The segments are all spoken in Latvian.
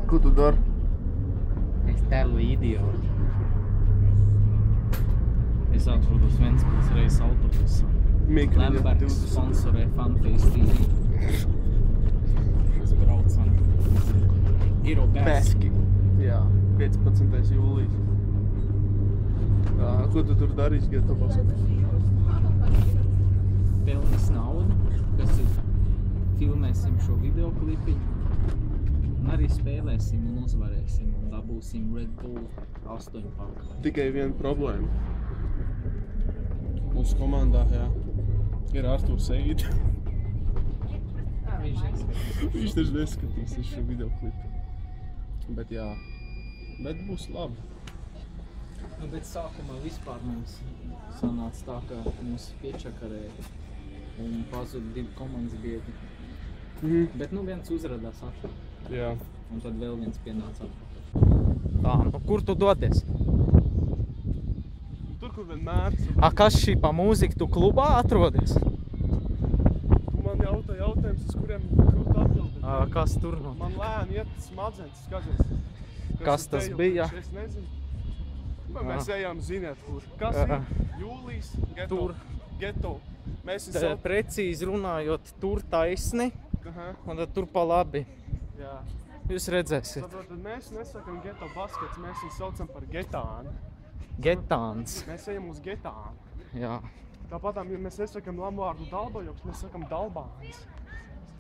Ko tu dari? Es tēlu idioti. Es atrodos Ventspils reizes autobusā. Lembergs sponsorē Funface TV. Mēs braucam. Peski. Jā, 15. jūlijas. Ko tu tur darīsi, Geto Basket? Pelnīs naudu, kas ir filmēsim šo videoklipiņu. Un arī spēlēsim un uzvarēsim un dabūsim Red Bull 8-paku. Tikai viena problēma. Mūsu komandā, jā, ir Arturs Eid. Viņš taču neskatīs šo videoklipu. Bet jā, bet būs labi. Nu, bet sākumā vispār mums sanāca tā, ka mūs piečakarēja un pazuda 2 komandas biedri. Bet nu viens uzradās atpakaļ. Jā. Un tad vēl viens pienāca atpakaļ. Tā, nu kur tu dodies? Tur, kur vienmēr. Kas šī pa mūziku tu klubā atrodies? Tu man jautā jautājums, uz kuriem grūti atbildēt. Kas tur no? Man lēni iet smadzenes, skaties. Kas tas bija? Es nezinu. Mēs ejam, ziniet, kur. Kas ir? Jūlijas, Geto. Mēs esam precīzi runājot, tur taisni, un tad tur pa labi. Jā. Jūs redzēsiet. Tad mēs nesakam Geto Baskets, mēs viņu saucam par Getānu. Getāns. Mēs ejam uz Getānu. Jā. Tāpatām, ja mēs nesakam lamvārdu Dalbajoks, mēs sakam Dalbāns.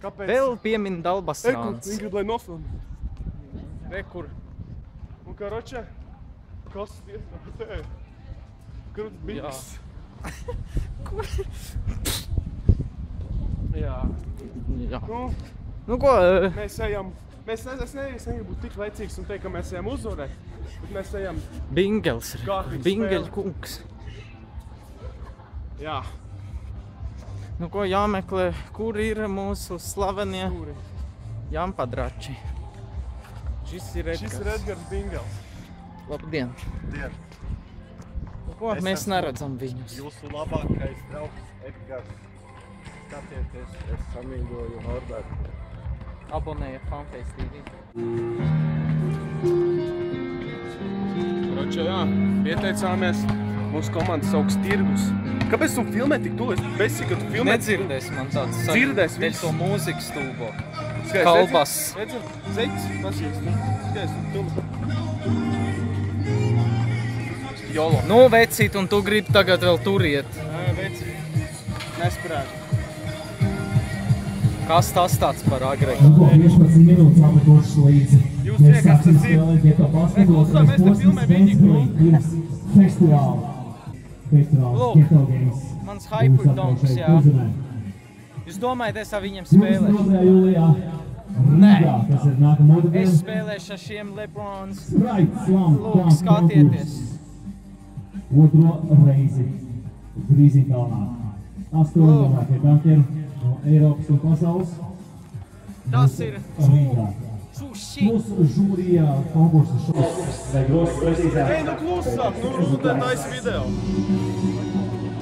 Kāpēc? Vēl piemin Dalbasrāns. Viņi grib, lai nofilmē. Rekur. Un karoče, kas ir te? Krut bijis. Kur? Jā. Jā. Nu ko? Mēs ejam, es negribu tik lecīgs un teikt, ka mēs ejam uzvarēt, bet mēs ejam Bingels. Bingeļu spēli. kungs. Jā. Nu ko, jāmeklē, kur ir mūsu slavenie Jampadrači. Šis ir Edgars Bingels. Labdien. Dien. Nu ko, mēs neredzam viņus. Jūsu labākais draugs Edgars. Skatieties, es samīļoju Norbertu. Abonējiet Funface TV. Karoče, jā, pieteicāmies. Mūsu komandas sauks Tirgus. Kāpēc tu filmē tik to? Es besīju, ka tu filmē. Nedzirdēs man tāds. Dzirdēs viss. Teļ to mūziku stūbo. Kalbas. Zeķis, pasīgs. Skaties, filmē. Jolo. Nu, vecīt, un tu gribi tagad vēl tur iet. Vecīt, nesprētu. Kas tas tāds par agri? 15 minūtes atlikušas līdzi. Jūs ziniet, kas tas ir? Mēs te filmē viņi Festivāls Geto Games. Mans hyperdonks, jā. Jūs domājat, es ar viņiem spēlēšu? 2. jūlijā Rīgā, kas ir nākamā otrdiena. Es spēlēšu ar šiem Lebrons. Sprite Slam Lūk, skatieties. Otro reizi Grīzīkalnā. 8 labākie dankeri no Eiropas un pasaules. Tas ir Rīgā. sushi. Mūsu žūrijā konkursa šos vai grosas precīzāk. Ei, nu klusāk, nu rūtē taisa video.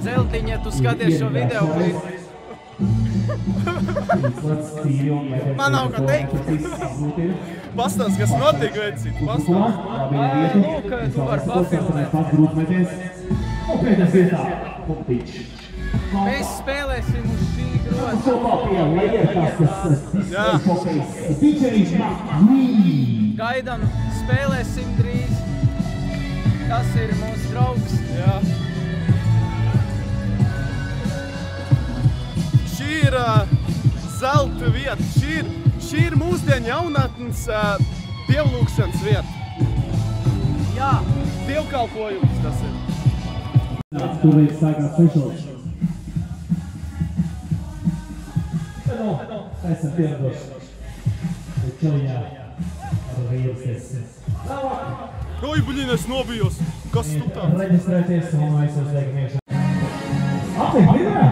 Zeltiņa, tu skaties šo video klipu. Man nav kā teikt. Pastāst, kas notiek, vecīt, pastāst. Lūk, tu vari pafilmēt. Un pēdējais vietā Punktiņš. Mēs spēlēsim uz šī groza. Kopā pie Lejerkastas display showcase DJs McLean. Gaidam, spēlēsim drīz. Tas ir mūsu draugs. Jā. Šī ir zelta vieta. Šī ir mūsdienu jaunatnes dievlūkšanas vieta. Jā. Dievkalpojums tas ir. Turēt sākās specials. Esam pieraduši. Čaujā ar vīrusies. Oj, buļīn, es nobijos. Kas tu tāds? Reģistrēties un aizsūs iekšā. Apīt, pirmā?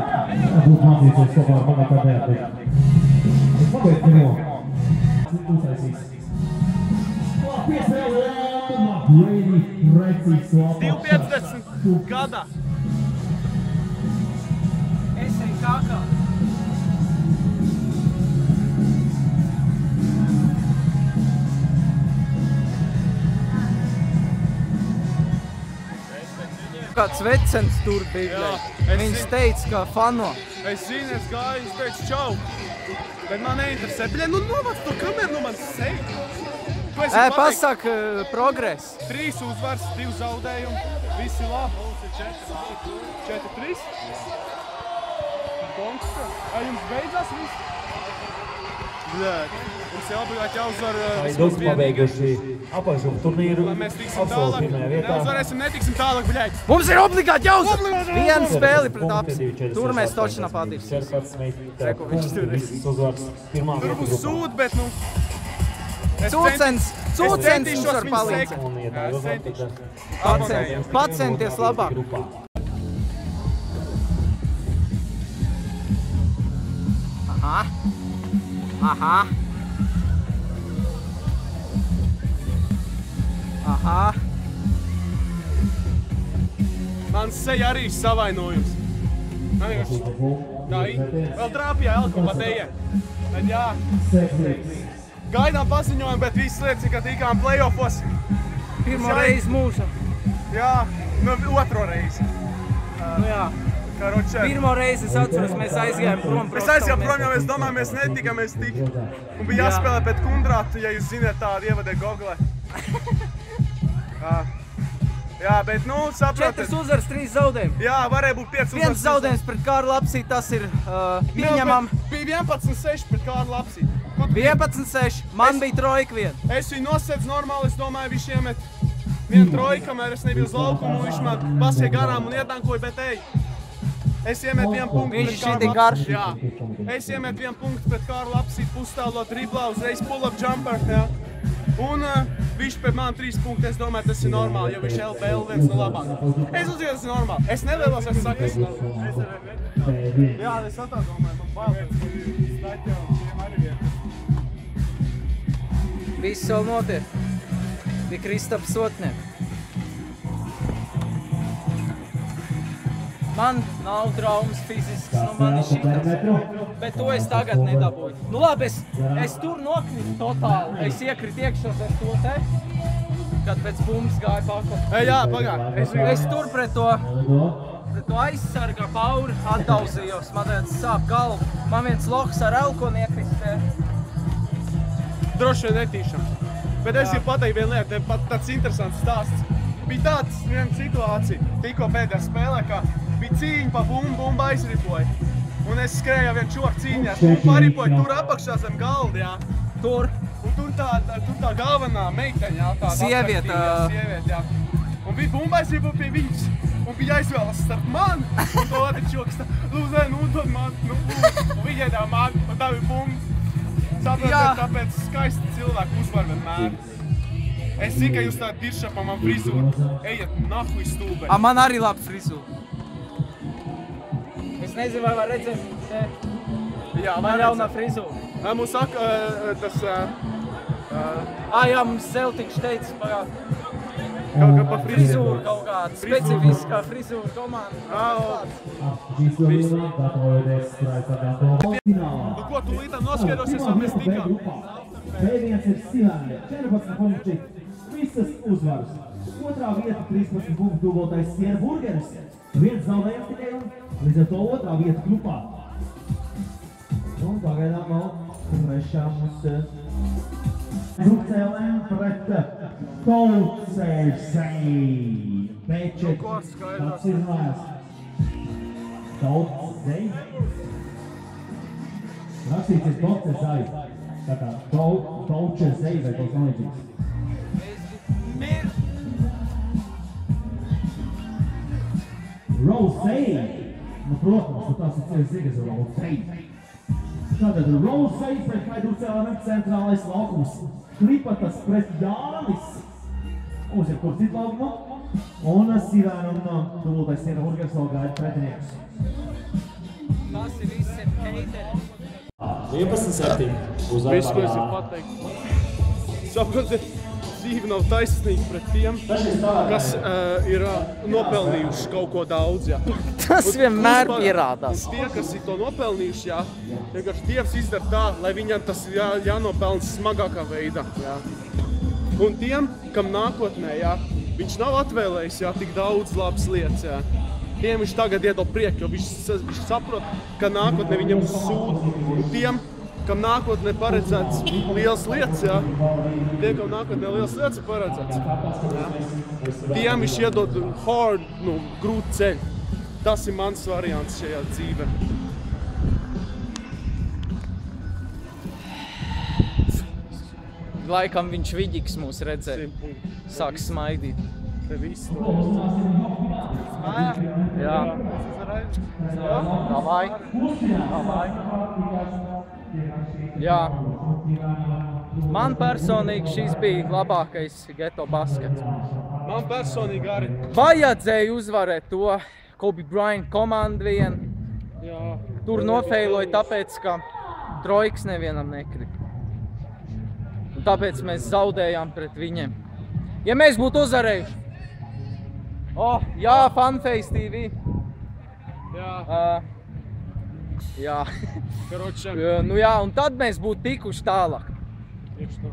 Būtu mācīties kopā ar mani kādējā. Es pabeidz pirmo. Uztaisīs. Piespēlē McLean precīzi to apakšā. 2,50 gadā. Es eju kakā. Kāds vecens tur bija. Viņš teica, ka fano. Es zinu, es gāju, es teicu čau. Bet man neinteresē. Bļa, nu novāc to kameru, nu man seju. Pasak progress. 3 uzvars, 2 zaudējumi. Visi labi. 4-3. Konksta. Jums beidzās viss? Bļāk. Mums jāobligāti jāuzvar vismaz pabeiguši apakšumu turnīru. Lai mēs tiksim tālāk. Neuzvarēsim, netiksim tālāk, bļāk. Mums ir obligāti jāuzvar! Vienu spēli pret apsi. Tur mēs toči napadīsim. 14. Visas uzvars. Pirmā Tur būs sūd, bet nu... Cūcens mums var palīdzēt. Pacenties labāk. Aha. Aha. Aha. Mans seja arī savainojums. Man vienkārši tā vēl trāpījā elko pa teje. Bet jā. Gaidām paziņojumu, bet viss liecina, ka tikām play-offos. Pirmo reizi mūžam. Jā, nu otro reizi. Nu jā. Karoče. Pirmo reizi es atceros, mēs aizgājām prom. Mēs aizgājām prom, jo mēs domājam, mēs netikam, mēs tik. Un bija jāspēlē pēc Kundrātu, ja jūs zināt tādu ievadē Google. Jā, bet nu saprotat. 4 uzvaras, 3 zaudējumi. Jā, varēja būt 5 uzvaras. 1 zaudējums pret Kārlu Lapsī, tas ir pieņemam. Bija 11-6 pret Kārlu Lapsī. 11-6, man bija trojka vien. Es viņu nosēdzu normāli, es domāju, viņš iemet vienu trojku, kamēr es nebiju uz laukumu, viņš man pasie garām un ietankoja, bet ej. Es iemetu 1 punktu pret Kārlu Lapsī. Jā. Es iemetu 1 punktu pret Kārlu Lapsī, pusstāvlo driblā, uzreiz pull-up jumper, jā. Un viņš pret man 3 punktu, es domāju, tas ir normāli, jo viņš LBL viens no labāk. Es uzskatu, tas ir normāli. Es nevēlos, es saku, tas ir normāli. Jā, es tā domāju, man bail. Viss vēl notiek. Bija Kristaps Sotnē. Man nav traumas fizisks, nu man ir šitas. Bet to es tagad nedabūju. Nu labi, es tur nokritu totāli. Es iekritu iekšos ar to te, kad pēc bumbas gāja pakla. Jā, pagā. Es tur pret to aizsarga pauri atdauzījos. Man viens sāp galvu. Man viens lohs ar elkoni iekristē. Droši vien netīšām. Bet es gribu pateikt vienu lietu, tāds interesants stāsts. Bija tāds viena situācija, tikko pēdējā spēlē, kā bija cīņa pa bumbu, bumba aizripoja. Un es skrēju vienu čoku cīņās, bumba paripoja tur apakšā zem galda, jā. Tur. Un tur tā galvenā meiteņa, jā, tā sieviete, jā. Un bija bumba aizripoja pie viņas. Un bija aizvēlas starp mani un to otru čoku. Lūdzu, nodod man, un viņa iedāva mani, un tā bija bumba. Saprotat, tāpēc skaisti cilvēki uzvar vienmēr. Es zinu, ka jūs tā diršapā man frizūru. Ejiet nahuj stūbē. Man arī labi frizūra. Es nezinu, vai var redzēt te. Jā, man jaunā frizūra. Mums saka, tas... Jā, mums Zeltiņš teica pagāt. Kaut kā pa frizūru kaut kāda, specifiskā frizūra komanda. Nu ko, tu līdām noskaidrosies, vai mēs tikām? B1 ir Silāne, 14 punkti, visas uzvaras. Otrā vieta 13 punktu dubultais Siena Burgeris, 1 zaudējums tikai un līdz ar to otrā vieta grupā. Un pagaidām vēl trešā mums Rucēlēm pret Tautsēsei. B4, tāds ir runājās. Tautsei. Rakstīts ir Tautsei. Tā kā Tautsei vai kaut kā līdzīgs. Rosei. Nu, protams, tas ir zīgas Rosei. Tātad Rosei pret Rucēlēm centrālais laukums. Klipatas pret Jānis. Mums ir kur citu laukumu. Un Sivēna un dubultais Siena Burgers vēl gaida pretinieks. Tas ir visi heiteri. 11-7. Viss, ko es gribu pateikt. Saprotiet, dzīve nav taisnīga pret tiem, kas ir nopelnījuši kaut ko daudz. Jā. Tas vienmēr pierādās. Tie, kas ir to nopelnījuši, jā, vienkārši Dievs izdara tā, lai viņam tas jānopelnas smagākā veidā. Jā. Un tiem, kam nākotnē, jā, Viņš nav atvēlējis, jā, tik daudz labas lietas, jā. Tiem viņš tagad iedod prieku, jo viņš saprot, ka nākotnē viņam sūd. Un tiem, kam nākotnē paredzēts liels lietas, jā, tiem, kam nākotnē liels lietas ir paredzēts, jā, tiem viņš iedod hard, grūti ceļu. Tas ir mans variants šajā dzīvē. Laikam viņš viģiks mūs redzē. Sāk smaidīt. Te viss to. Jā. Davai. Jā. Man personīgi šis bija labākais Geto baskets. Man personīgi arī. Vajadzēja uzvarēt to Kobe Bryant komandu vien. Jā. Tur nofeiloja tāpēc, ka trojkas nevienam nekrita. Un tāpēc mēs zaudējām pret viņiem. Ja mēs būtu uzvarējuši. Jā, Funface TV. Jā. Jā. Karoči. Nu jā, un tad mēs būtu tikuši tālāk. Tieši to.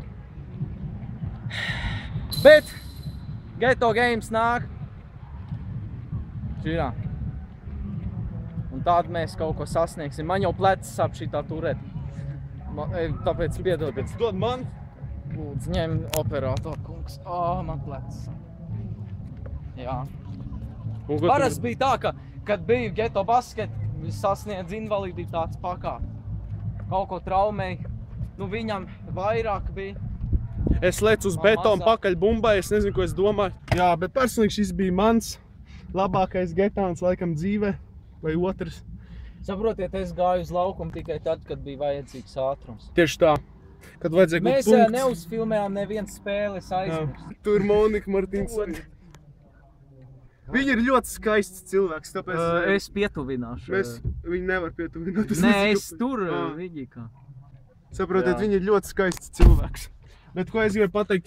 Bet Geto Games nāk. Širā. Un tād mēs kaut ko sasniegsim. Man jau plecs sap šitā turēt. Tāpēc piedodiet. Dod man. Lūdzu, ņem operātoru kungs. Man plecs. Jā. Parasti bija tā, ka, kad bija Geto basket, sasniedz invaliditātes pakāpi. Kaut ko traumēja. Nu, viņam vairāk bija. Es lecu uz betonu pakaļ bumbai, es nezinu, ko es domāju. Jā, bet personīgi šis bija mans labākais getāns laikam dzīvē. Vai otrs. Saprotiet, es gāju uz laukumu tikai tad, kad bija vajadzīgs ātrums. Tieši tā. Kad vajadzēja būt punkts. Mēs neuzfilmējām neviens spēles aizmirst. Tur Monika Martīns. Viņa ir ļoti skaists cilvēks, tāpēc... Es pietuvināšu. Viņu nevar pietuvināt. Nē, es tur viņi kā. Saprotiet, viņa ir ļoti skaists cilvēks. Bet ko es gribēju pateikt,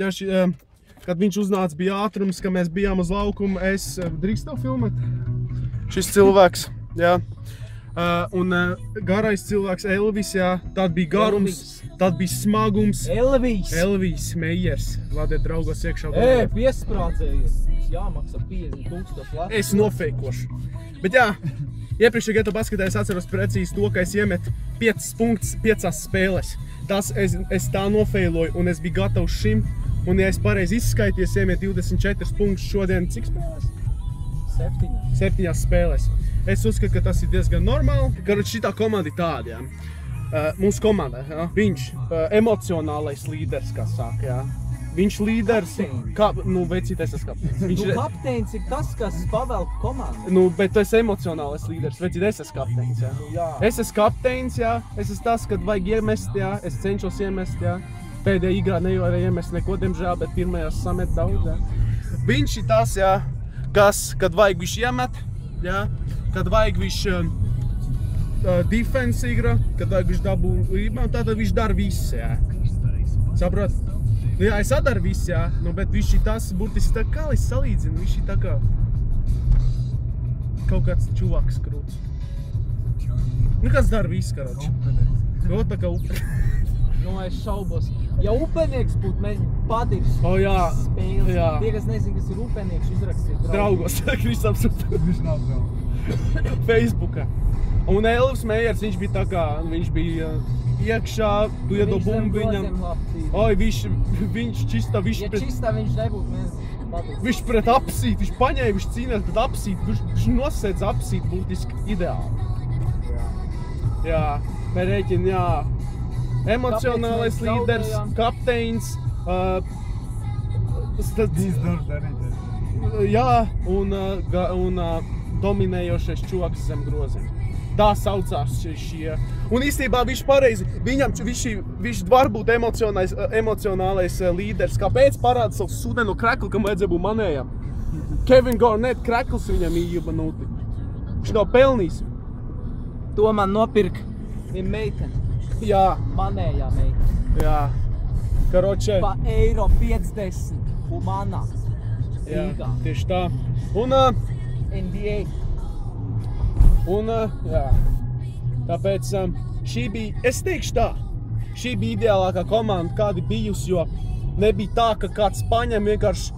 kad viņš uznāca bija ātrums, ka mēs bijām uz laukumu, es drīkst tev filmēt? Šis cilvēks, jā. Un garais cilvēks Elvis, jā, tad bija garums, tad bija smagums. Elvis Meijers, vadiet draugos iekšā. Piesprādzējies, jāmaksā 50,000 lati. Es nofeikošu. Bet jā, iepriekšējā Geto basketā es atceros precīzi to, ka es iemetu 5 punktus 5 spēlēs. Tas es tā nofeiloju un es biju gatavs šim. Un ja es pareizi izskaities, iemet 24 punktus šodien, cik spēlēs? 7 spēlēs. Es uzskatu, ka tas ir diezgan normāli. Karoči, šitā komanda ir tāda, jā. Mūsu komanda, jā. Viņš emocionālais līderis, kā saka, jā. Viņš līderis, veicītais tas kapteins. Kapteins ir tas, kas pavelk komandu. Bet tu esi emocionālais līderis, veicīt, es esmu kapteins, jā. Es esmu kapteins, jā. Es esmu tas, kad vajag iemest, jā. Es cenšos iemest, jā. Pēdējā igrā nevarēja iemest neko, diemžēl, bet pirmajās samet daudz, jā. Viņš ir tas, jā, kas, kad vajag viņš iemet, jā. Kad vajag viņš defense igra, kad vajag viņš dabū rebound, tātad viņš dara visu, jā. Saprot? Nu jā, es atdaru visu, jā, bet viņš ir tas, burtiski tā, kā es salīdzinu, viņš ir tā kā kaut kāds čuvaks krūts. Nu, kāds dara visu, karoči. Jo, tā kā Nu, es šaubos. Ja upenieks būtu, mēs padirs spēles. Tie, kas nezin, kas ir upenieks, uzrakstiet draugos. Kristaps Viņš nav draugs. Facebookā. Un Elvis Meijers, viņš bija tā kā, viņš bija iekšā, tu iedod bumbu viņam. Oi, viņš čistā, Ja čistā viņš nebūtu, mēs padirs. Viņš pret apsīt, viņš paņēma, viņš cīnās pret apsīt, viņš nosēdz apsīt būtiski ideāli. Jā, pērēķin, jā. Emocionālais līderis, kapteins. Jā, un dominējošais čoks zem groziem. Tā saucās šie. Un īstenībā viņš pareizi, viņš var būt emocionālais līderis. Kāpēc parāda savu sudeno kreklu, kam vajadzēja būt manējam? Kevin Garnett krekls viņam ība nūti. Viņš nav pelnījis. To man nopirka viņa meitene. Jā. Manējā meitene. Jā. Karoče. Pa €50 humana. Jā, tieši tā. Un NBA. Un jā. Tāpēc šī bija, es teikšu tā, šī bija ideālākā komanda, kāda bijusi, jo nebija tā, ka kāds paņem vienkārši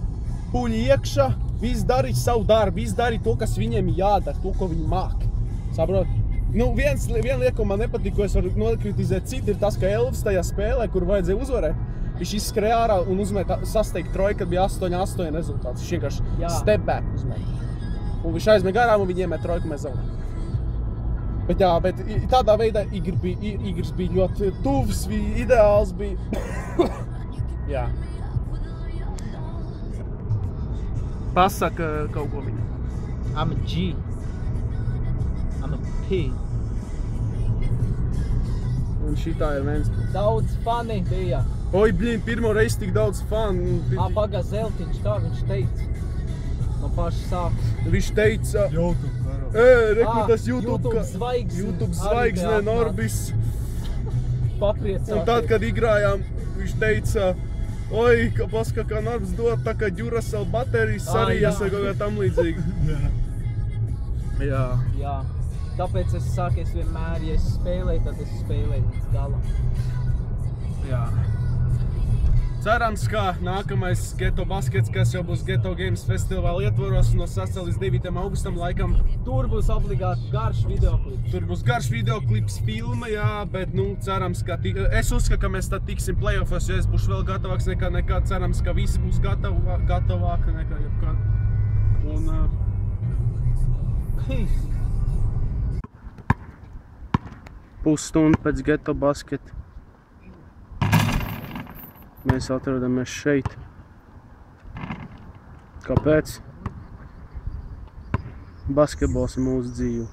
puļi iekšā, visi darīja savu darbu, visi darīja to, kas viņiem jādara, to, ko viņi māk. Saprot? Nu, viena lieta, ko man nepatīk, ko es varu nokritizēt citu, ir tas, ka Elvis tajā spēlē, kur vajadzēja uzvarēt, viņš izskrēja ārā un uzmet sasteigt troju, kad bija 8-8 rezultāts. Viņš vienkārši step back uzmet. Un viņš aizmet garām un viņi iemet troju, ka mēs zaudējam. Bet jā, bet tādā veidā Igors bija ļoti tuvs, bija ideāls, bija... jā. Pasaka kaut ko viņu. I'm a G. I'm a P. Un šitā ir viens. Daudz fani bija. Oi, blīn, pirmo reizi tik daudz fanu. Pagā Zeltiņš, kā viņš teica? No paša sākas. Viņš teica... YouTube. Reku, tas YouTube zvaigzne, Norbis. Papriecāties. Un tad, kad igrājām, viņš teica, oi, paska, kā Norbis dod, tā kā Duracell baterijas sarijas vai kaut kā tam līdzīgi. Jā. Jā. Tāpēc es saku, es vienmēr, ja es spēlēju, tad es spēlēju līdz galam. Jā. Cerams, ka nākamais Geto baskets, kas jau būs Geto Games festivāla ietvaros no 6. līdz 9. augustam, laikam. Tur būs obligāti garš videoklips. Tur būs garš videoklips, filma, jā, bet, nu, cerams, ka... Es uzskatu, ka mēs tad tiksim playoffos, jo es būšu vēl gatavāks nekā nekā. Cerams, ka visi būs gatavāki nekā jebkad. Un... Peace! Pusstundu pēc Geto basketa. Mēs atrodamies šeit. Kāpēc? Basketbols ir mūsu dzīve.